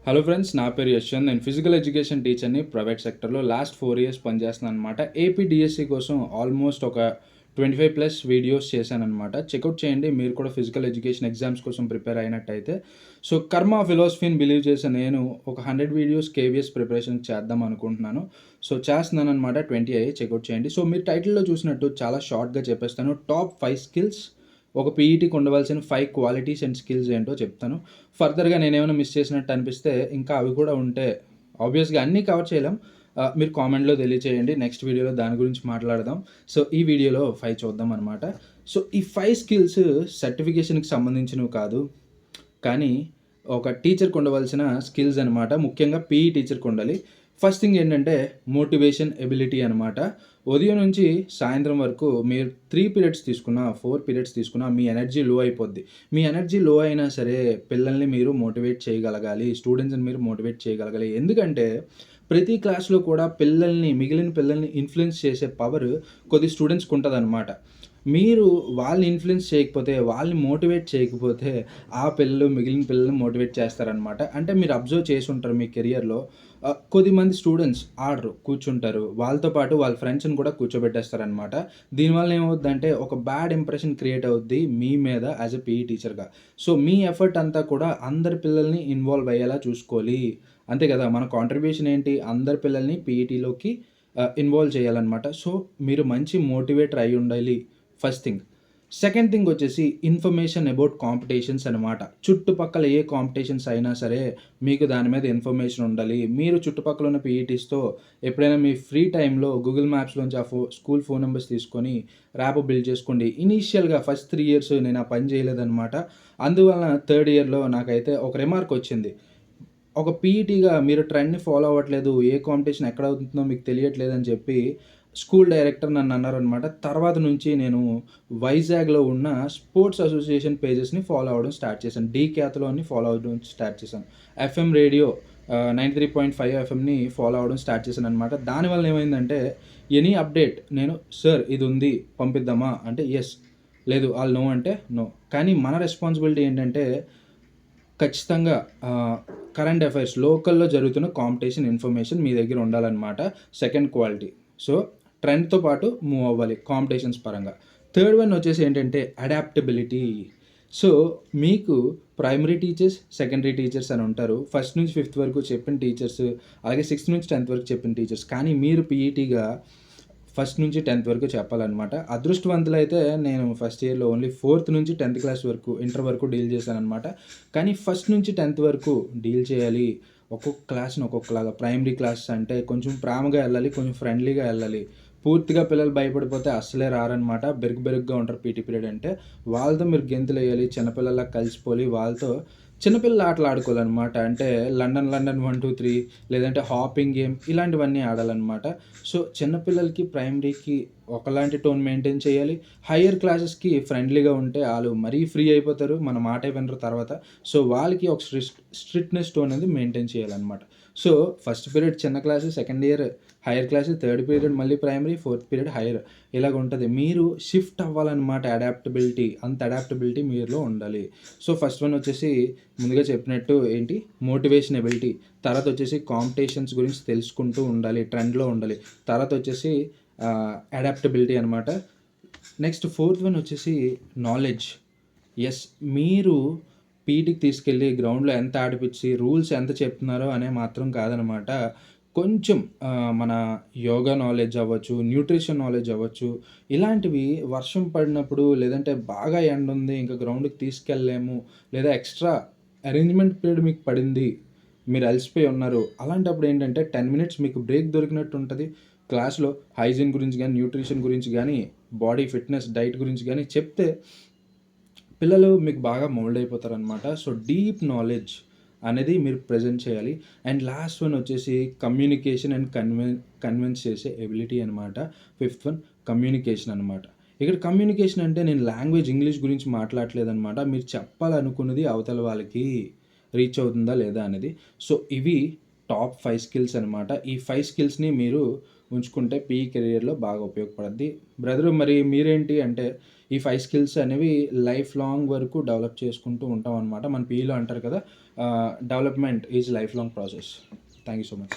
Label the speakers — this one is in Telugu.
Speaker 1: హలో ఫ్రెండ్స్, నా పేరు యశ్వంత్. నేను ఫిజికల్ ఎడ్యుకేషన్ టీచర్‌ని ప్రైవేట్ సెక్టర్‌లో లాస్ట్ 4 ఇయర్స్ పనిచేస్తున్నాననమాట. ఏపీ డీఎస్సీ కోసం ఆల్మోస్ట్ ఒక 25+ వీడియోస్ చేశాననమాట. చెకౌట్ చేయండి. మీరు కూడా ఫిజికల్ ఎడ్యుకేషన్ ఎగ్జామ్స్ కోసం ప్రిపేర్ అయినట్టయితే. సో, కర్మ ఫిలాసఫీని బిలీవ్ చేసే నేను ఒక 100 వీడియోస్ కేవీఎస్ ప్రిపరేషన్ చేద్దాం అనుకుంటున్నాను. సో, చేస్తున్నాననమాట. 20 అయ్యాయి, చెకౌట్ చేయండి. సో, మీరు టైటిల్‌లో చూసినట్టు చాలా షార్ట్‌గా చెప్పేస్తాను. టాప్ 5 స్కిల్స్ ఒక పీఈటీకి ఉండవలసిన 5 క్వాలిటీస్ అండ్ స్కిల్స్ ఏంటో చెప్తాను. ఫర్దర్‌గా నేనేమైనా మిస్ చేసినట్టు అనిపిస్తే ఇంకా అవి కూడా ఉంటే ఆబ్వియస్‌గా అన్నీ కవర్ చేయలేం. మీరు కామెంట్‌లో తెలియచేయండి. నెక్స్ట్ వీడియోలో దాని గురించి మాట్లాడదాం. సో, ఈ వీడియోలో 5 చూద్దాం అనమాట. సో, ఈ 5 స్కిల్స్ సర్టిఫికేషన్‌కి సంబంధించినవి కాదు. కానీ ఒక టీచర్‌కి ఉండవలసిన స్కిల్స్ అనమాట. ముఖ్యంగా పీఈ టీచర్‌కి ఉండాలి. ఫస్ట్ థింగ్ ఏంటంటే మోటివేషన్ ఎబిలిటీ అనమాట. ఉదయం నుంచి సాయంత్రం వరకు మీరు 3 పీరియడ్స్ తీసుకున్నా, 4 పీరియడ్స్ తీసుకున్నా మీ ఎనర్జీ లో అయిపోద్ది. మీ ఎనర్జీ లో అయినా సరే పిల్లల్ని మీరు మోటివేట్ చేయగలగాలి. స్టూడెంట్స్‌ని మీరు మోటివేట్ చేయగలగాలి. ఎందుకంటే ప్రతి క్లాస్‌లో కూడా మిగిలిన పిల్లల్ని ఇన్‌ఫ్లుయెన్స్ చేసే పవర్ కొద్ది స్టూడెంట్స్‌కి ఉంటదనమాట. మీరు వాళ్ళని ఇన్‌ఫ్లుయెన్స్ చేయకపోతే, వాళ్ళని మోటివేట్ చేయకపోతే, మిగిలిన పిల్లల్ని మోటివేట్ చేస్తారనమాట. అంటే మీరు అబ్జర్వ్ చేసుంటారు మీ కెరియర్‌లో. కొద్దిమంది స్టూడెంట్స్ ఆడరు, కూర్చుంటారు. వాళ్ళతో పాటు వాళ్ళ ఫ్రెండ్స్‌ని కూడా కూర్చోబెట్టేస్తారనమాట. దీనివల్ల ఏమవుద్దంటే ఒక బ్యాడ్ ఇంప్రెషన్ క్రియేట్ అవుద్ది మీ మీద యాస్ ఎ పీఈ టీచర్‌గా. సో, మీ ఎఫర్ట్ అంతా కూడా అందరి పిల్లల్ని ఇన్వాల్వ్ అయ్యేలా చూసుకోవాలి. అంతే కదా! మన కాంట్రిబ్యూషన్ ఏంటి? అందరి పిల్లల్ని పీఈటీలోకి ఇన్వాల్వ్ చేయాలనమాట. సో, మీరు మంచి మోటివేటర్ అయ్యుండాలి. First thing. సెకండ్ థింగ్ వచ్చేసి ఇన్ఫర్మేషన్ అబౌట్ కాంపిటీషన్స్ అనమాట. చుట్టుపక్కల ఏ కాంపిటీషన్స్ అయినా సరే మీకు దాని మీద ఇన్ఫర్మేషన్ ఉండాలి. మీరు చుట్టుపక్కల ఉన్న పీఈటీస్‌తో ఎప్పుడైనా మీ ఫ్రీ టైమ్‌లో గూగుల్ మ్యాప్స్‌లోంచి ఆ స్కూల్ ఫోన్ నంబర్స్ తీసుకొని ర్యాపో బిల్డ్ చేసుకోండి. ఇనీషియల్‌గా ఫస్ట్ 3 ఇయర్స్ నేను ఆ పని చేయలేదనమాట. అందువలన థర్డ్ ఇయర్‌లో నాకైతే ఒక రిమార్క్ వచ్చింది. ఒక పీఈటీగా మీరు ట్రెండ్‌ని ఫాలో అవ్వట్లేదు. ఏ కాంపిటీషన్ ఎక్కడ అవుతుందో మీకు తెలియట్లేదని చెప్పి స్కూల్ డైరెక్టర్ నన్నన్నారనమాట. తర్వాత నుంచి నేను వైజాగ్‌లో ఉన్న స్పోర్ట్స్ అసోసియేషన్ పేజెస్‌ని ఫాలో అవ్వడం స్టార్ట్ చేశాను. డీక్యాథలాన్ని ఫాలో అవ్వడం స్టార్ట్ చేశాను. ఎఫ్ఎం రేడియో 93.5 ఎఫ్ఎంని ఫాలో అవ్వడం స్టార్ట్ చేశాననమాట. దానివల్ల ఏమైందంటే ఎనీ అప్డేట్ నేను సార్ ఇదుంది పంపిద్దామా అంటే యెస్. లేదు ఆళ్ళు నో అంటే నో. కానీ మన రెస్పాన్సిబిలిటీ ఏంటంటే ఖచ్చితంగా కరెంట్ అఫైర్స్ లోకల్‌లో జరుగుతున్న కాంపిటీషన్ ఇన్ఫర్మేషన్ మీ దగ్గర ఉండాలనమాట. Second quality. సో, ట్రెండ్‌తో పాటు మూవ్ అవ్వాలి కాంపిటీషన్స్ పరంగా. థర్డ్ వన్ వచ్చేసి ఏంటంటే అడాప్టబిలిటీ. సో, మీకు ప్రైమరీ టీచర్స్, సెకండరీ టీచర్స్ అని ఉంటారు. ఫస్ట్ నుంచి ఫిఫ్త్ వరకు చెప్పిన టీచర్స్, అలాగే సిక్స్త్ నుంచి 10థ్ వరకు చెప్పిన టీచర్స్. కానీ మీరు పీఈటీగా ఫస్ట్ నుంచి 10థ్ వరకు చెప్పాలనమాట. అదృష్టవంతులైతే నేను ఫస్ట్ ఇయర్‌లో ఓన్లీ ఫోర్త్ నుంచి 10థ్ క్లాస్ వరకు, ఇంటర్ వరకు డీల్ చేశాననమాట. కానీ ఫస్ట్ నుంచి 10థ్ వరకు డీల్ చేయాలి. ఒక్కొక్క క్లాస్‌ని ఒక్కొక్కలాగా ప్రైమరీ క్లాస్ అంటే కొంచెం ప్రేమగా ఎళ్ళాలి, కొంచెం ఫ్రెండ్లీగా ఎళ్ళాలి. పూర్తిగా పిల్లలు భయపడిపోతే అస్సలే రారనమాట. బెరుగ్గా ఉంటారు పీటీ పీరియడ్ అంటే. వాళ్ళతో మీరు గెంతులేయాలి, చిన్నపిల్లల్లా కలిసిపోలి వాళ్ళతో చిన్నపిల్లల ఆటలు ఆడుకోవాలనమాట. అంటే లండన్ 1, 2, 3 లేదంటే హాపింగ్ గేమ్ ఇలాంటివన్నీ ఆడాలనమాట. సో, చిన్నపిల్లలకి ప్రైమరీకి ఒకలాంటి టోన్ మెయింటైన్ చేయాలి. హైయర్ క్లాసెస్‌కి ఫ్రెండ్లీగా ఉంటే ఆళ్ళు మరీ ఫ్రీ అయిపోతారు. మన మాటే వినరు తర్వాత. సో, వాళ్ళకి ఒక స్ట్రిక్ట్‌నెస్ టోన్ అనేది మెయింటైన్ చేయాలనమాట. సో, ఫస్ట్ పీరియడ్ చిన్న class, second year hire class, third period మళ్ళీ ప్రైమరీ, ఫోర్త్ పీరియడ్ హైయర్ ఇలాగుంటది. మీరు షిఫ్ట్ అవ్వాలనమాట. అంత అడాప్టబిలిటీ మీలో ఉండాలి. సో, ఫస్ట్ వన్ వచ్చేసి ముందుగా చెప్పినట్టు ఏంటి మోటివేషన్ ఎబిలిటీ. తర్వాత వచ్చేసి కాంపిటీషన్స్ గురించి తెలుసుకుంటూ ఉండాలి. ట్రెండ్‌లో ఉండాలి. తర్వాత వచ్చేసి అడాప్టబిలిటీ అనమాట. నెక్స్ట్ ఫోర్త్ వన్ వచ్చేసి నాలెడ్జ్. యెస్. మీరు పీటీకి తీసుకెళ్ళి గ్రౌండ్‌లో ఎంత ఆడిపిచ్చి, రూల్స్ ఎంత చెప్తున్నారో అనే మాత్రం కాదనమాట. కొంచెం మన యోగా నాలెడ్జ్ అవ్వచ్చు, న్యూట్రిషన్ నాలెడ్జ్ అవ్వచ్చు, ఇలాంటివి వర్షం పడినప్పుడు లేదంటే బాగా ఎండుంది ఇంకా గ్రౌండ్‌కి తీసుకెళ్ళలేము, లేదా ఎక్స్‌ట్రా అరేంజ్‌మెంట్ పీరియడ్ మీకు పడింది. మీరు అలసిపోయి ఉన్నారు. అలాంటప్పుడు ఏంటంటే 10 మినిట్స్ మీకు బ్రేక్ దొరికినట్టు ఉంటది. క్లాస్‌లో హైజీన్ గురించి గానీ, న్యూట్రిషన్ గురించి గానీ, బాడీ ఫిట్‌నెస్, డైట్ గురించి గానీ చెప్తే పిల్లలు మీకు బాగా మోల్డ్ అయిపోతారనమాట. సో, డీప్ నాలెడ్జ్ అనేది మీరు ప్రెజెంట్ చేయాలి. అండ్ లాస్ట్ వన్ వచ్చేసి కమ్యూనికేషన్ అండ్ కన్విన్స్ చేసే ఎబిలిటీ అనమాట. ఫిఫ్త్ వన్ కమ్యూనికేషన్ అనమాట. ఇక్కడ కమ్యూనికేషన్ అంటే నేను లాంగ్వేజ్ ఇంగ్లీష్ గురించి మాట్లాడట్లేదనమాట. మీరు చెప్పాలనుకున్నది అవతల వాళ్ళకి రీచ్ అవుతుందా లేదా అనేది. సో, ఇవి టాప్ 5 స్కిల్స్ అనమాట. ఈ 5 స్కిల్స్‌ని మీరు ఉంచుకుంటే పీఈ కెరియర్లో బాగా ఉపయోగపడుద్ది. బ్రదరు మరి మీరేంటి అంటే ఈ 5 స్కిల్స్ అనేవి లైఫ్ లాంగ్ వరకు డెవలప్ చేసుకుంటూ ఉంటామనమాట. మన పీఈలో అంటారు కదా! Development is life long process. Thank you so much.